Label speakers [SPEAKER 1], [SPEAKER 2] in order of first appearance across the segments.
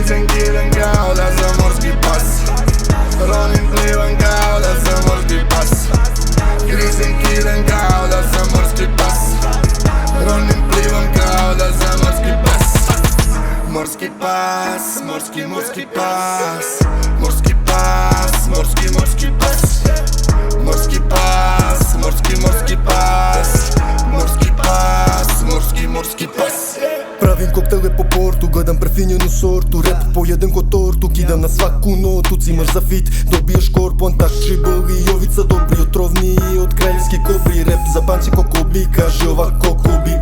[SPEAKER 1] Grizem kidan kao da sam morski pas, ronim plivam kao da sam morski pas. Grizem kidan kao da sam morski pas, ronim plivam kao da sam morski pas. Morski pas, morski pas, morski pas, morski pas. Morski pas, morski pas, morski pas, morski pas.
[SPEAKER 2] Pravim koktele po portu, gledam prefinjenu sortu. Rap pojedem ko tortu, kidam na svaku notu. Cimaš za fit, dobiješ korpon, takči boli. Jovica dobri, otrovniji od kraljevski kobri. Rap zapamći ko kobi, kaže ovako kobi.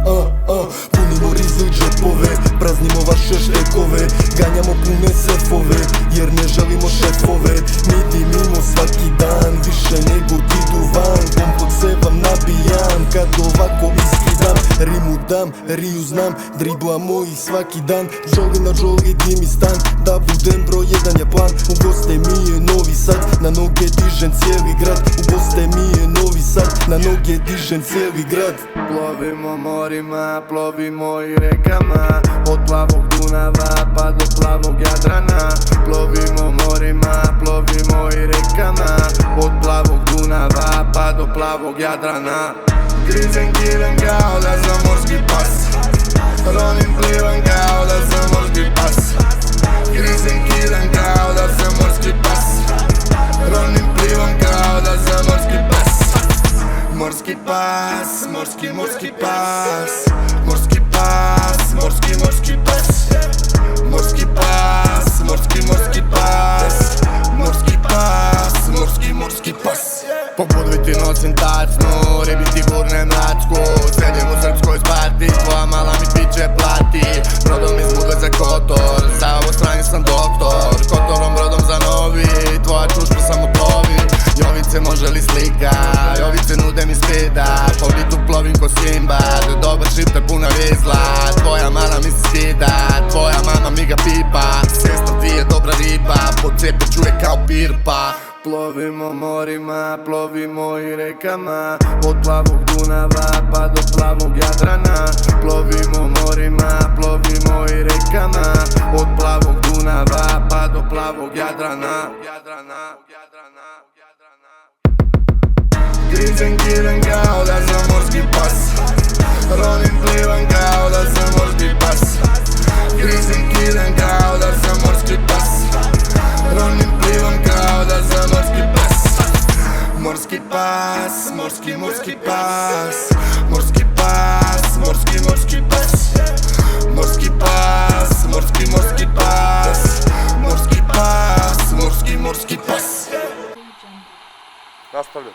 [SPEAKER 2] Punimo rizli džepove, praznimo vaše štekove. Ganjamo pune sefove, jer ne želimo šefove. Mi dimimo svaki dan, više nego ti duvan. Kompleks se vam nabijam, kad ovako iskidam. Rimu dam, riju znam, driblamo ih svaki dan. Žoli na žoli dimi stan, da budem broj jedan je plan. U goste mi je Novi Sad, na noge dižem cijeli grad. U goste mi je Novi Sad, na noge dižem cijeli grad.
[SPEAKER 1] Plovimo morima, plovimo i rekama, od plavog Dunava pa do plavog Jadrana. Plovimo morima, plovimo i rekama, od plavog Dunava pa do plavog Jadrana. Grizem kidan kao da sam morski pas, ronim plivam kao da sam morski pas. Grizem kidan kao da sam morski pas, ronim plivam kao da sam morski pas. Morski pas, morski pas, morski pas, morski pas. Morski pas, morski pas, morski pas, morski pas.
[SPEAKER 3] Pobudviti nosim tacnu, ribi ti gurnem lacku. Sjedim u srpskoj spati, tvoja mala mi piće plati. Brodom iz Budve za Kotor, za ovo strani sam doktor. Kotorom brodom za Novi, tvoja čušpa samo plovi. Jovice može li slika, Jovice nude mi spida. Po Blitu plovim ko Simbad, dobar šiptar puna vizla. Tvoja mala mi se skida, tvoja mama mi ga pipa. Sestra ti je dobra riba, po cepe čuje kao pirpa.
[SPEAKER 1] Plovimo morima, plovimo i rekama, od plavog Dunava pa do plavog Jadrana. Plovimo morima, plovimo i rekama, od plavog Dunava pa do plavog Jadrana. Grizem kidan kao da sam morski pas, ronim plivam kao da sam morski pas. Grizem kidan kao da sam morski pas, ronim plivam kao da sam morski pas. Morski pas, morski pas, morski pas, morski pas. Morski pas, morski pas, morski pas, morski pas.
[SPEAKER 4] Nastavljam.